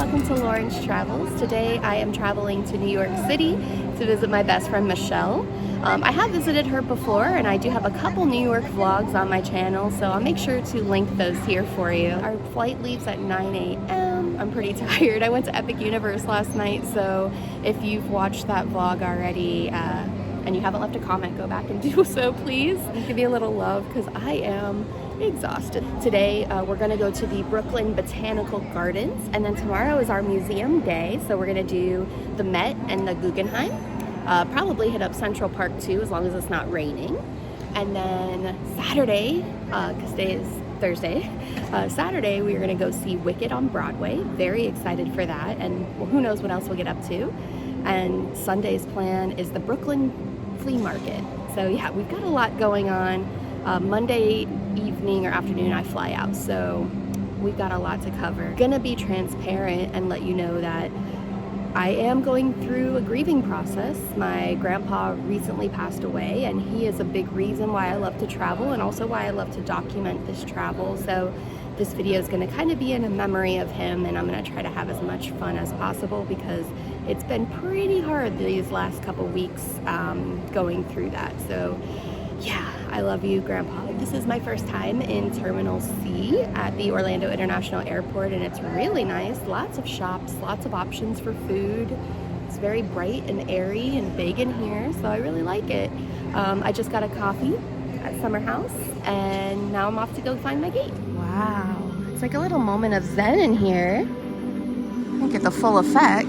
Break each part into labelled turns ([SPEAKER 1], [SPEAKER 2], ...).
[SPEAKER 1] welcome to Lauren's Travels. Today I am traveling to New York City to visit my best friend Michelle. I have visited her before and I do have a couple New York vlogs on my channel, so I'll make sure to link those here for you. Our flight leaves at 9 a.m. I'm pretty tired. I went to Epic Universe last night, so if you've watched that vlog already and you haven't left a comment, go back and do so, please. Give me a little love because I am exhausted. Today we're gonna go to the Brooklyn Botanical Gardens, and then tomorrow is our museum day, so we're gonna do the Met and the Guggenheim. Probably hit up Central Park too, as long as it's not raining. And then Saturday, because today is Thursday, Saturday we are gonna go see Wicked on Broadway. Very excited for that, and well, who knows what else we'll get up to. And Sunday's plan is the Brooklyn Flea Market. So yeah, we've got a lot going on. Monday evening or afternoon I fly out, so we've got a lot to cover. Gonna be transparent and let you know that I am going through a grieving process. My grandpa recently passed away, and he is a big reason why I love to travel and also why I love to document this travel. So this video is gonna kind of be in a memory of him, and I'm gonna try to have as much fun as possible because it's been pretty hard these last couple weeks going through that. So yeah, I love you, Grandpa. This is my first time in Terminal C at the Orlando International Airport, and it's really nice. Lots of shops, lots of options for food. It's very bright and airy and big in here, so I really like it. I just got a coffee at Summer House, and now I'm off to go find my gate. Wow, it's like a little moment of zen in here. I don't get the full effect.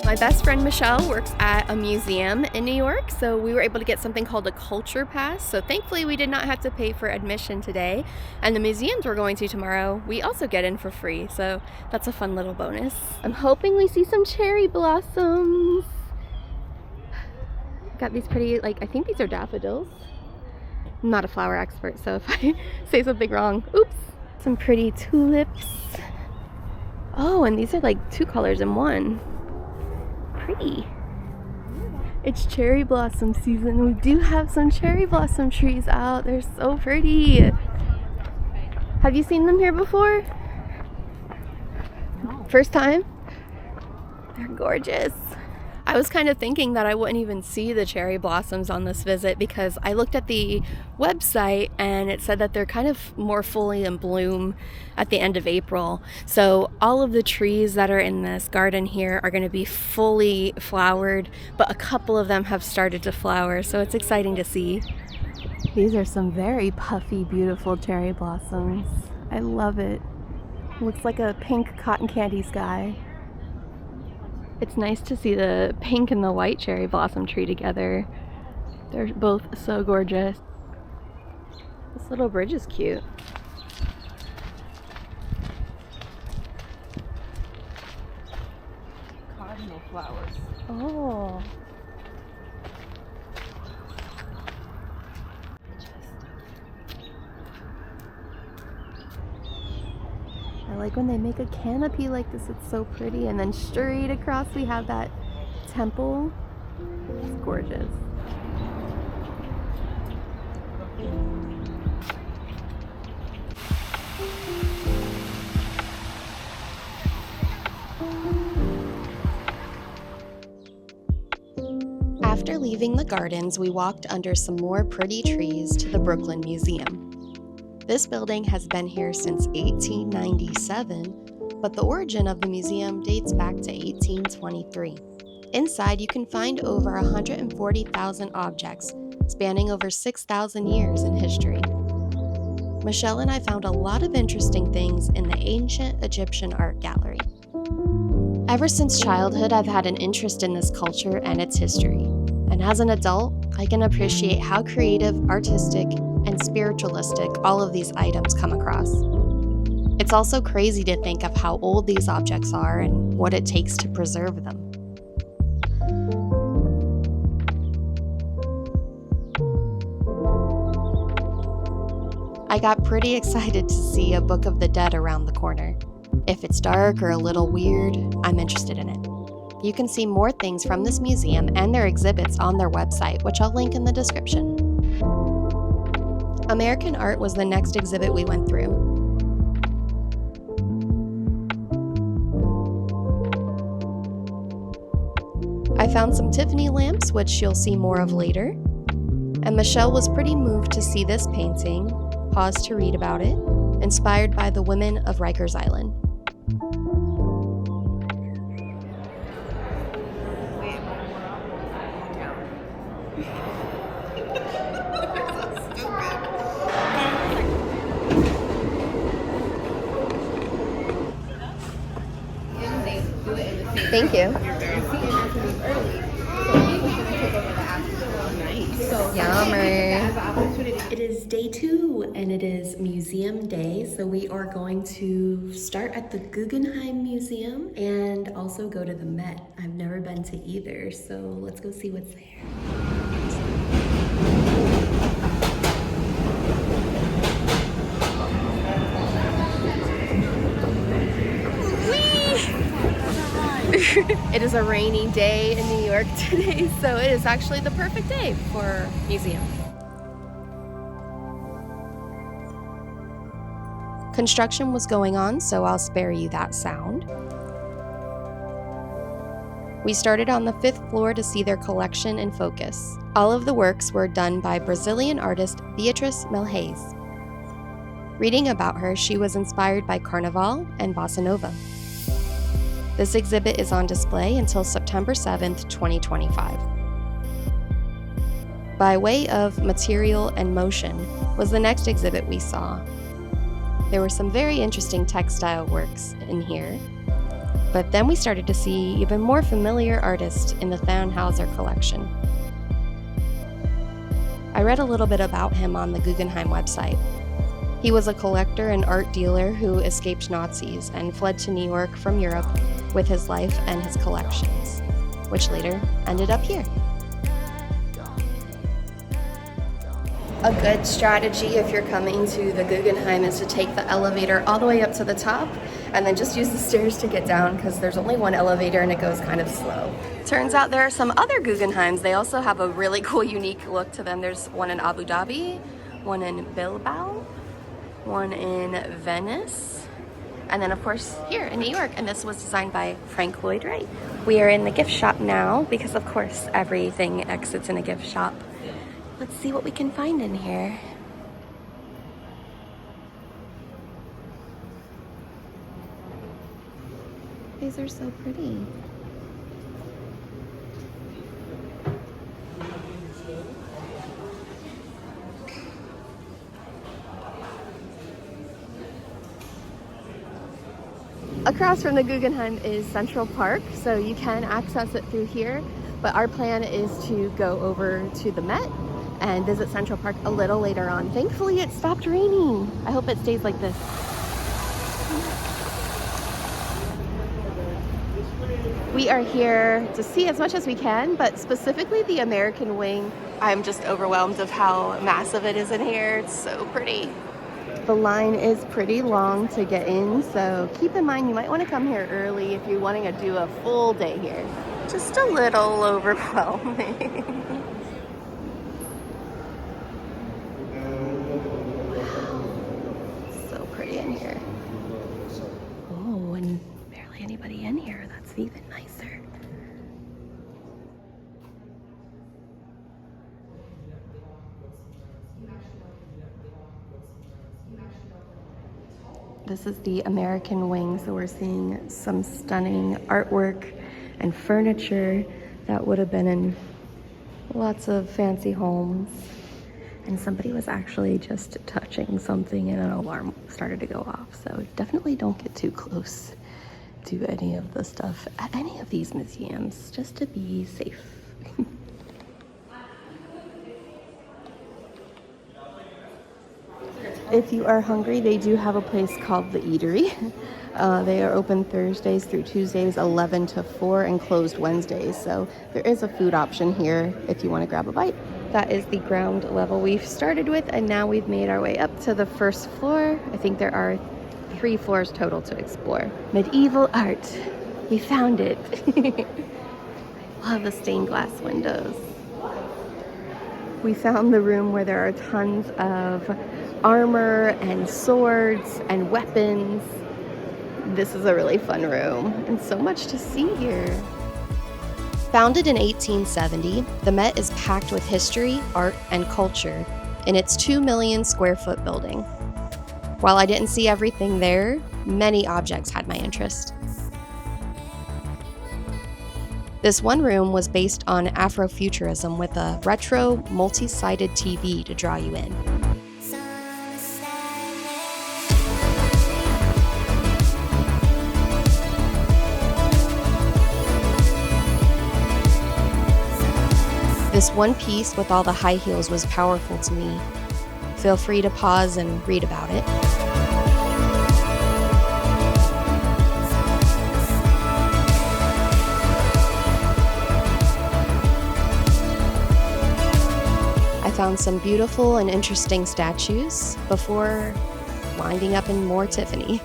[SPEAKER 1] My best friend Michelle works at a museum in New York, so we were able to get something called a culture pass. So thankfully we did not have to pay for admission today, and the museums we're going to tomorrow we also get in for free, so that's a fun little bonus. I'm hoping we see some cherry blossoms. Got these pretty, like, I think these are daffodils. I'm not a flower expert, so if I say something wrong, oops. Some pretty tulips. Oh, and these are like 2 colors in one. Pretty. It's cherry blossom season. We do have some cherry blossom trees out. They're so pretty. Have you seen them here before? No. First time? They're gorgeous. I was kind of thinking that I wouldn't even see the cherry blossoms on this visit because I looked at the website and it said that they're kind of more fully in bloom at the end of April. So all of the trees that are in this garden here are going to be fully flowered, but a couple of them have started to flower, so it's exciting to see. These are some very puffy, beautiful cherry blossoms. I love it. Looks like a pink cotton candy sky. It's nice to see the pink and the white cherry blossom tree together. They're both so gorgeous. This little bridge is cute.
[SPEAKER 2] Cardinal flowers.
[SPEAKER 1] Oh. I like when they make a canopy like this, it's so pretty. And then straight across we have that temple. It's gorgeous. After leaving the gardens, we walked under some more pretty trees to the Brooklyn Museum. This building has been here since 1897, but the origin of the museum dates back to 1823. Inside, you can find over 140,000 objects, spanning over 6,000 years in history. Michelle and I found a lot of interesting things in the ancient Egyptian art gallery. Ever since childhood, I've had an interest in this culture and its history, and as an adult, I can appreciate how creative, artistic, and spiritualistic all of these items come across. It's also crazy to think of how old these objects are and what it takes to preserve them. I got pretty excited to see a Book of the Dead around the corner. If it's dark or a little weird, I'm interested in it. You can see more things from this museum and their exhibits on their website, which I'll link in the description. American art was the next exhibit we went through. I found some Tiffany lamps, which you'll see more of later. And Michelle was pretty moved to see this painting, paused to read about it, inspired by the women of Rikers Island. Thank you. Yummer. It is day 2 and it is museum day, so we are going to start at the Guggenheim Museum and also go to the Met. I've never been to either, so let's go see what's there. It is a rainy day in New York today, so it is actually the perfect day for museum. Construction was going on, so I'll spare you that sound. We started on the 5th floor to see their collection in focus. All of the works were done by Brazilian artist Beatriz Milhães. Reading about her, she was inspired by Carnival and Bossa Nova. This exhibit is on display until September 7th, 2025. By Way of Material and Motion was the next exhibit we saw. There were some very interesting textile works in here, but then we started to see even more familiar artists in the Thanhauser collection. I read a little bit about him on the Guggenheim website. He was a collector and art dealer who escaped Nazis and fled to New York from Europe with his life and his collections, which later ended up here. A good strategy if you're coming to the Guggenheim is to take the elevator all the way up to the top and then just use the stairs to get down because there's only one elevator and it goes kind of slow. Turns out there are some other Guggenheims. They also have a really cool, unique look to them. There's one in Abu Dhabi, one in Bilbao, one in Venice, and then of course here in New York, and this was designed by Frank Lloyd Wright. We are in the gift shop now because of course everything exits in a gift shop. Let's see what we can find in here. These are so pretty. Across from the Guggenheim is Central Park, so you can access it through here, but our plan is to go over to the Met and visit Central Park a little later on. Thankfully, it stopped raining. I hope it stays like this. We are here to see as much as we can, but specifically the American Wing. I'm just overwhelmed of how massive it is in here. It's so pretty. The line is pretty long to get in, so keep in mind you might want to come here early if you're wanting to do a full day here. Just a little overwhelming. So pretty in here. Oh, and barely anybody in here. That's even nicer. This is the American Wing, so we're seeing some stunning artwork and furniture that would have been in lots of fancy homes. And somebody was actually just touching something and an alarm started to go off. So definitely don't get too close to any of the stuff at any of these museums, just to be safe. If you are hungry, they do have a place called The Eatery. They are open Thursdays through Tuesdays, 11 to 4, and closed Wednesdays. So there is a food option here if you want to grab a bite. That is the ground level we've started with, and now we've made our way up to the first floor. I think there are 3 floors total to explore. Medieval art. We found it. Love the stained glass windows. We found the room where there are tons of armor and swords and weapons. This is a really fun room and so much to see here. Founded in 1870, the Met is packed with history, art, and culture in its 2 million square foot building. While I didn't see everything there, many objects had my interest. This one room was based on Afrofuturism with a retro, multi-sided TV to draw you in. This one piece with all the high heels was powerful to me. Feel free to pause and read about it. I found some beautiful and interesting statues before winding up in more Tiffany.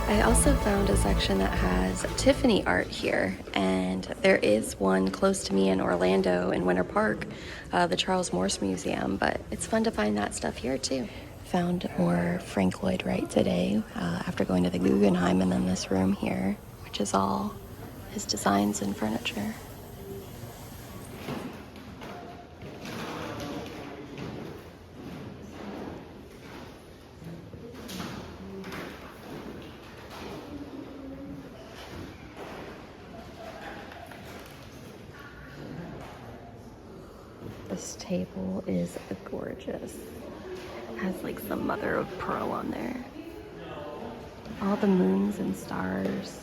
[SPEAKER 1] I also found a section that has Tiffany art here, and there is one close to me in Orlando in Winter Park, the Charles Morse Museum, but it's fun to find that stuff here too. Found more Frank Lloyd Wright today after going to the Guggenheim, and then this room here, which is all his designs and furniture. This table is gorgeous. It has like some mother of pearl on there. All the moons and stars.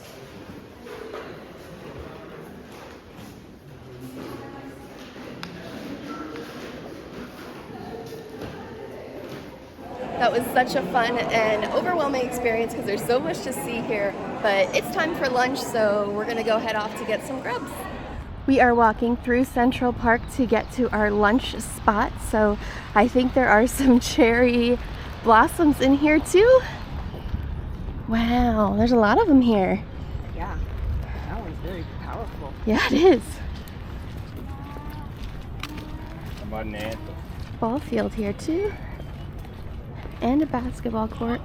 [SPEAKER 1] That was such a fun and overwhelming experience because there's so much to see here. But it's time for lunch, so we're gonna go head off to get some grubs. We are walking through Central Park to get to our lunch spot, so I think there are some cherry blossoms in here too. Wow, there's a lot of them here.
[SPEAKER 2] Yeah, that one's very powerful.
[SPEAKER 1] Yeah, it is.
[SPEAKER 3] How about an ant?
[SPEAKER 1] Ball field here too. And a basketball court.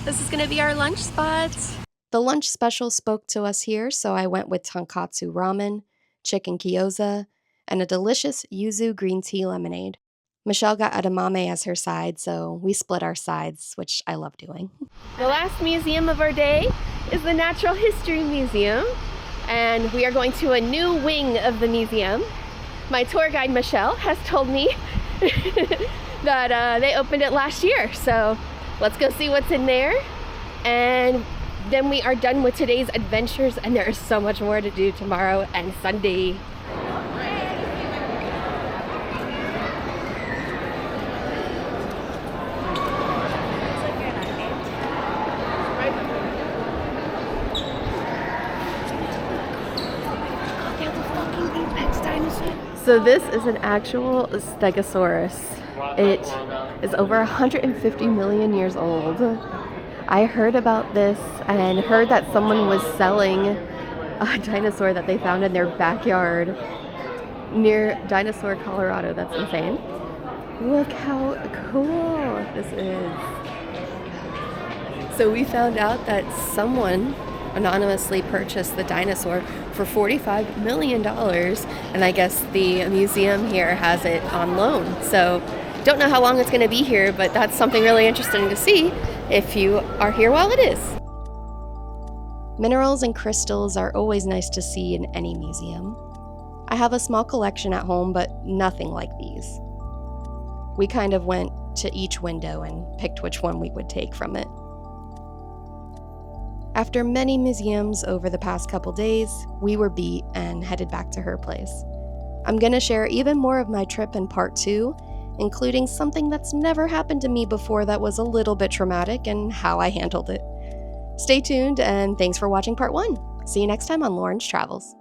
[SPEAKER 1] This is gonna be our lunch spot. The lunch special spoke to us here, so I went with tonkatsu ramen, chicken gyoza, and a delicious yuzu green tea lemonade. Michelle got edamame as her side, so we split our sides, which I love doing. The last museum of our day is the Natural History Museum, and we are going to a new wing of the museum. My tour guide, Michelle, has told me that they opened it last year, so let's go see what's in there, and then we are done with today's adventures, and there is so much more to do tomorrow and Sunday. So this is an actual Stegosaurus. It is over 150 million years old. I heard about this and heard that someone was selling a dinosaur that they found in their backyard near Dinosaur, Colorado. That's insane. Look how cool this is. So we found out that someone anonymously purchased the dinosaur for $45 million, and I guess the museum here has it on loan. So don't know how long it's going to be here, but that's something really interesting to see if you are here while it is. Minerals and crystals are always nice to see in any museum. I have a small collection at home, but nothing like these. We kind of went to each window and picked which one we would take from it. After many museums over the past couple days, we were beat and headed back to her place. I'm gonna share even more of my trip in part 2, including something that's never happened to me before that was a little bit traumatic and how I handled it. Stay tuned, and thanks for watching part 1. See you next time on Lauren's Travels.